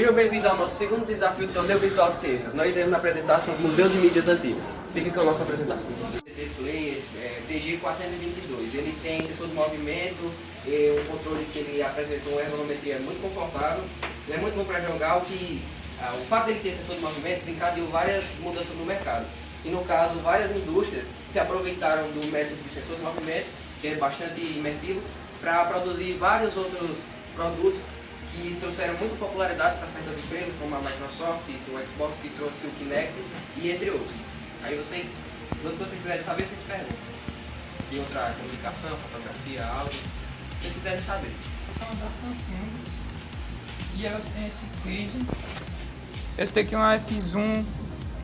Sejam bem-vindos ao nosso segundo desafio do Torneio Virtual de Ciências. Nós iremos apresentar sobre o Museu de Mídias Antigas. Fiquem com a nossa apresentação. TT Play TG422. Ele tem sensor de movimento, um controle que ele apresenta uma ergonometria muito confortável. Ele é muito bom para jogar, o fato dele ter sensor de movimento desencadeou várias mudanças no mercado. E no caso, várias indústrias se aproveitaram do método de sensor de movimento, que é bastante imersivo, para produzir vários outros produtos que trouxeram muita popularidade para certas empresas, como a Microsoft, o Xbox, que trouxe o Kinect, e entre outros. Aí se vocês quiserem saber, vocês perguntam. E outra comunicação, fotografia, áudio, se vocês quiserem saber. É uma da Samsung e ela tem esse case. Esse daqui é uma F-Zoom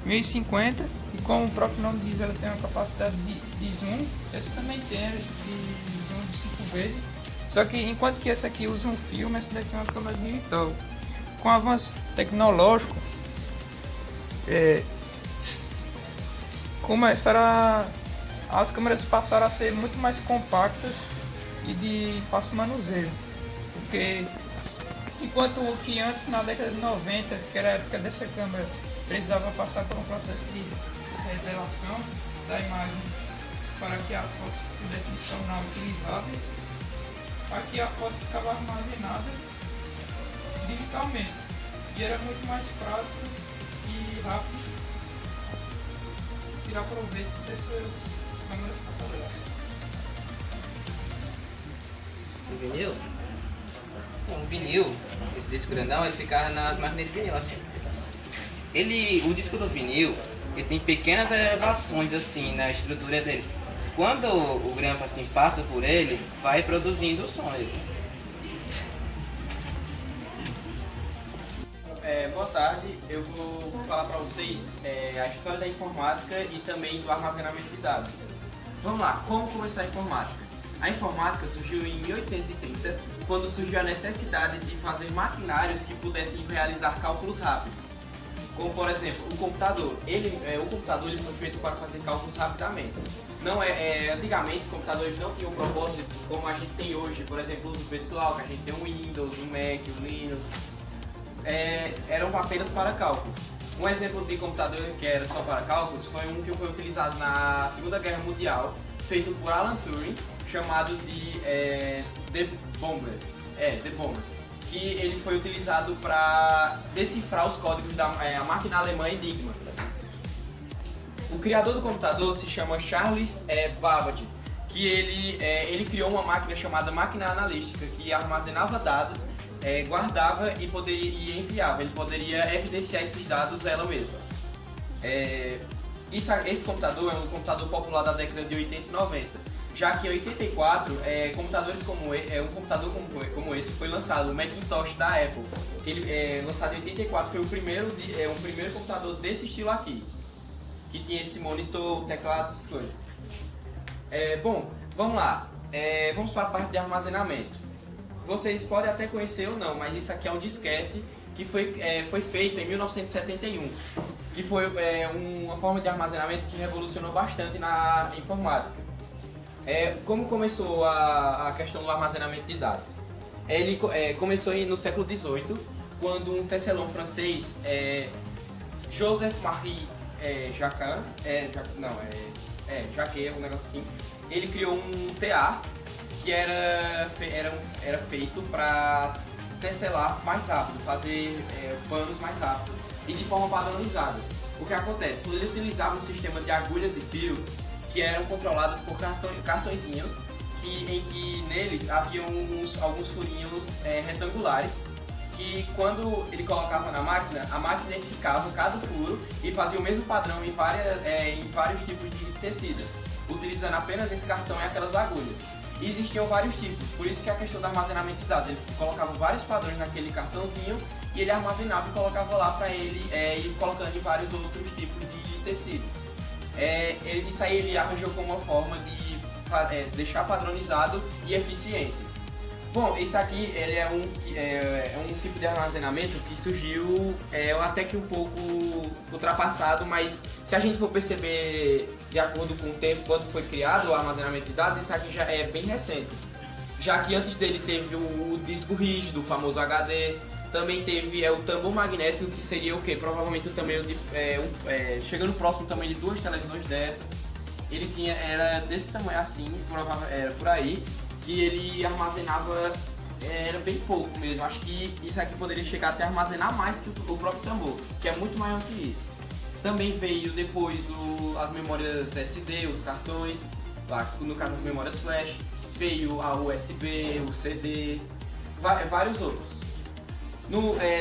1050 e, como o próprio nome diz, ela tem uma capacidade de zoom. Esse também tem de zoom de 5 vezes. Só que enquanto que esse aqui usa um filme, esse daqui é uma câmera digital. Com o avanço tecnológico, as câmeras passaram a ser muito mais compactas e de fácil manuseio. Porque enquanto que antes, na década de 90, que era a época dessa câmera, precisava passar por um processo de revelação da imagem para que as fotos pudessem se tornar utilizáveis, aqui a foto ficava armazenada digitalmente e era muito mais prático e rápido tirar proveito dessas câmeras fotográficas. O vinil? Um vinil, esse disco grandão, ele ficava nas máquinas de vinil assim. O disco do vinil, ele tem pequenas elevações assim na estrutura dele. Quando o grampo assim passa por ele, vai produzindo o som. Boa tarde, eu vou falar para vocês a história da informática e também do armazenamento de dados. Vamos lá, como começou a informática? A informática surgiu em 1830, quando surgiu a necessidade de fazer maquinários que pudessem realizar cálculos rápidos. Como, por exemplo, o computador. O computador ele foi feito para fazer cálculos rapidamente. Antigamente, os computadores não tinham propósito como a gente tem hoje. Por exemplo, o uso pessoal, que a gente tem um Windows, um Mac, um Linux. Eram apenas para cálculos. Um exemplo de computador que era só para cálculos foi um que foi utilizado na Segunda Guerra Mundial, feito por Alan Turing, chamado de The Bomber. The Bomber. Que ele foi utilizado para decifrar os códigos da máquina alemã Enigma. O criador do computador se chama Charles Babbage, que ele criou uma máquina chamada máquina analítica, que armazenava dados, guardava e enviava. Ele poderia evidenciar esses dados ela mesma. Esse computador é um computador popular da década de 80 e 90. Já que em 84, um computador como esse foi lançado, o Macintosh da Apple. Ele, lançado em 84, foi o primeiro computador desse estilo aqui, que tinha esse monitor, teclado, essas coisas. Bom, vamos lá. Vamos para a parte de armazenamento. Vocês podem até conhecer ou não, mas isso aqui é um disquete que foi feito em 1971, que foi uma forma de armazenamento que revolucionou bastante na informática. Como começou a questão do armazenamento de dados? Ele começou no século XVIII, quando um tecelão francês, Joseph-Marie Jacquin, Jacquet, um negócio assim, ele criou um tear que era feito para tecelar mais rápido, fazer panos mais rápido e de forma padronizada. O que acontece? Quando ele utilizava um sistema de agulhas e fios que eram controladas por cartõezinhos, em que neles haviam alguns furinhos retangulares, que quando ele colocava na máquina, a máquina identificava cada furo e fazia o mesmo padrão em vários tipos de tecido, utilizando apenas esse cartão e aquelas agulhas. E existiam vários tipos, por isso que a questão do armazenamento de dados, ele colocava vários padrões naquele cartãozinho e ele armazenava e colocava lá para ele ir colocando em vários outros tipos de tecidos. Isso aí ele arranjou como uma forma de deixar padronizado e eficiente. Bom, esse aqui ele é um tipo de armazenamento que surgiu até que um pouco ultrapassado, mas se a gente for perceber de acordo com o tempo quando foi criado o armazenamento de dados, isso aqui já é bem recente. Já que antes dele teve o disco rígido, o famoso HD, Também teve o tambor magnético, que seria o quê? Provavelmente o tamanho de... chegando próximo ao tamanho de 2 televisões dessa. Ele era desse tamanho assim, era por aí, que ele armazenava, era bem pouco mesmo. Acho que isso aqui poderia chegar até a armazenar mais que o próprio tambor, que é muito maior que isso. Também veio depois as memórias SD, os cartões, no caso as memórias flash, veio a USB, o CD, vários outros.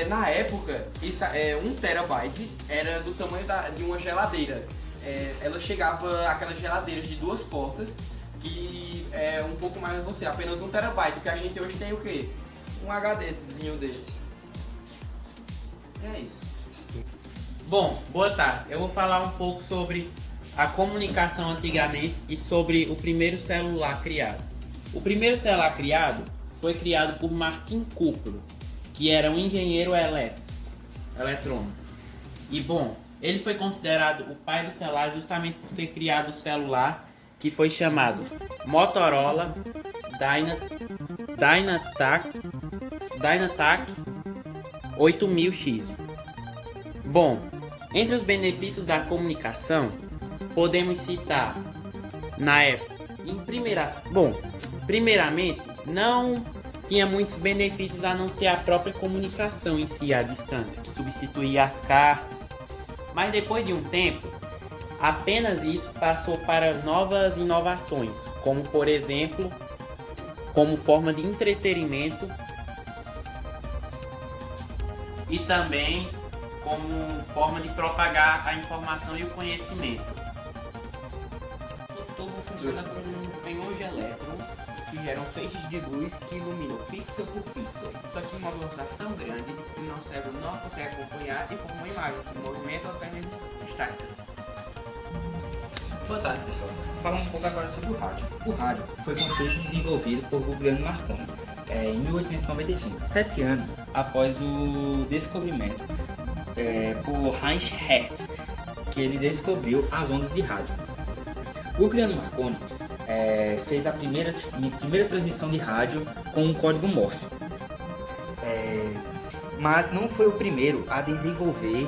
Na época, 1 terabyte era do tamanho de uma geladeira. Ela chegava aquelas geladeiras de 2 portas, que é um pouco mais você, apenas 1 terabyte. O que a gente hoje tem o quê? Um HDzinho desse. E é isso. Bom, boa tarde. Eu vou falar um pouco sobre a comunicação antigamente e sobre o primeiro celular criado. O primeiro celular criado foi criado por Martin Cooper, que era um engenheiro eletrônico. E bom, ele foi considerado o pai do celular justamente por ter criado o celular que foi chamado Motorola Dynatac 8000X. Bom, entre os benefícios da comunicação, podemos citar na época, primeiramente, não tinha muitos benefícios a não ser a própria comunicação em si, à distância, que substituía as cartas. Mas depois de um tempo, apenas isso passou para novas inovações, como por exemplo, como forma de entretenimento e também como forma de propagar a informação e o conhecimento. O tubo funciona com íons de elétrons que geram feixes de luz que iluminam pixel por pixel. Só que em uma velocidade tão grande que o nosso cérebro não consegue acompanhar e forma uma imagem, um movimento ou até mesmo estática. Boa tarde, pessoal. Vou falar um pouco agora sobre o rádio. O rádio foi construído e desenvolvido por Guglielmo Marconi em 1895, 7 anos após o descobrimento por Heinz Hertz, que ele descobriu as ondas de rádio. Guglielmo Marconi fez a primeira transmissão de rádio com um código Morse, mas não foi o primeiro a desenvolver,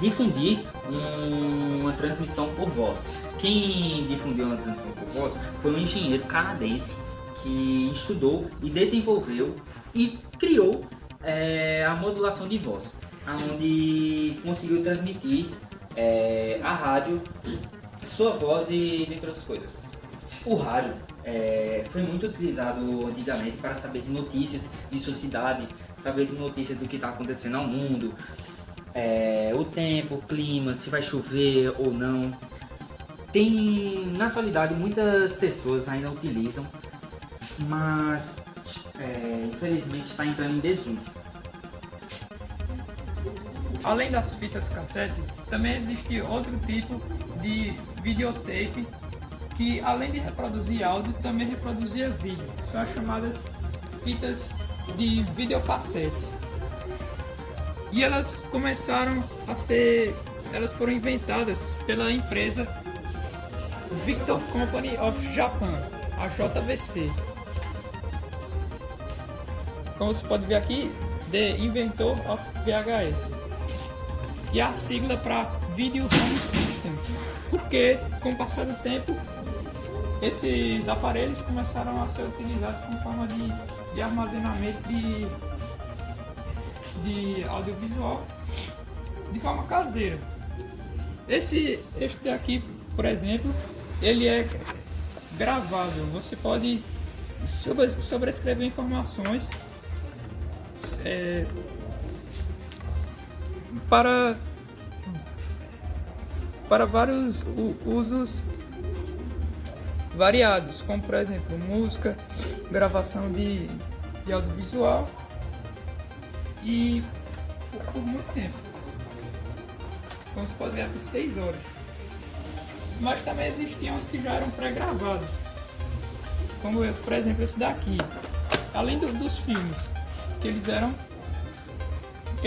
difundir uma transmissão por voz. Quem difundiu uma transmissão por voz foi um engenheiro canadense que estudou e desenvolveu e criou a modulação de voz, onde conseguiu transmitir a rádio, sua voz e dentre outras coisas. O rádio foi muito utilizado antigamente para saber de notícias de sua cidade, saber de notícias do que está acontecendo ao mundo, o tempo, o clima, se vai chover ou não. Na atualidade muitas pessoas ainda utilizam, mas infelizmente está entrando em desuso. Além das fitas cassete, também existe outro tipo de videotape que, além de reproduzir áudio, também reproduzia vídeo. São as chamadas fitas de videocassete. E elas foram inventadas pela empresa Victor Company of Japan, a JVC. Como você pode ver aqui, The Inventor of VHS. E a sigla para Video Home System, porque com o passar do tempo esses aparelhos começaram a ser utilizados como forma de armazenamento de audiovisual de forma caseira. Este daqui, por exemplo, ele é gravável. Você pode sobrescrever informações para vários usos variados, como por exemplo música, gravação de audiovisual e por muito tempo. Como você pode ver aqui, 6 horas. Mas também existiam os que já eram pré-gravados, como por exemplo esse daqui. Além dos filmes que eles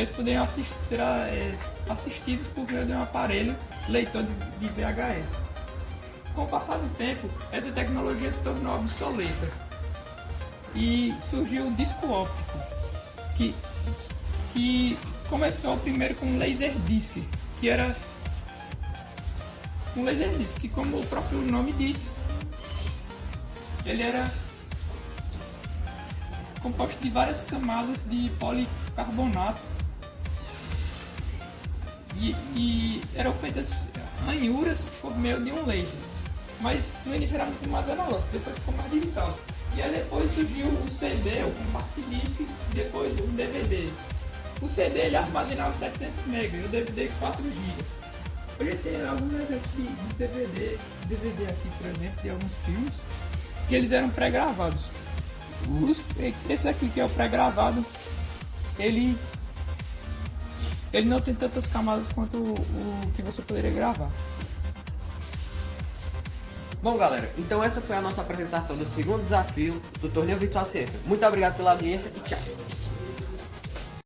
poderiam ser assistidos por meio de um aparelho leitor de VHS. Com o passar do tempo, essa tecnologia se tornou obsoleta e surgiu o disco óptico, que que começou primeiro com um Laserdisc, que era um Laserdisc, que como o próprio nome diz, ele era composto de várias camadas de policarbonato e eram feitas ranhuras por meio de um laser, mas no início era muito mais analógico, depois ficou mais digital. E aí depois surgiu o CD, o compact disc, depois o DVD. O CD ele armazenava 700 MB e o DVD 4 GB. Hoje tem alguns exemplos de DVD aqui, por exemplo, de alguns filmes, que eles eram pré-gravados. Esse aqui que é o pré-gravado, ele não tem tantas camadas quanto o que você poderia gravar. Bom, galera, então essa foi a nossa apresentação do segundo desafio do Torneio Virtual Ciência. Muito obrigado pela audiência e tchau!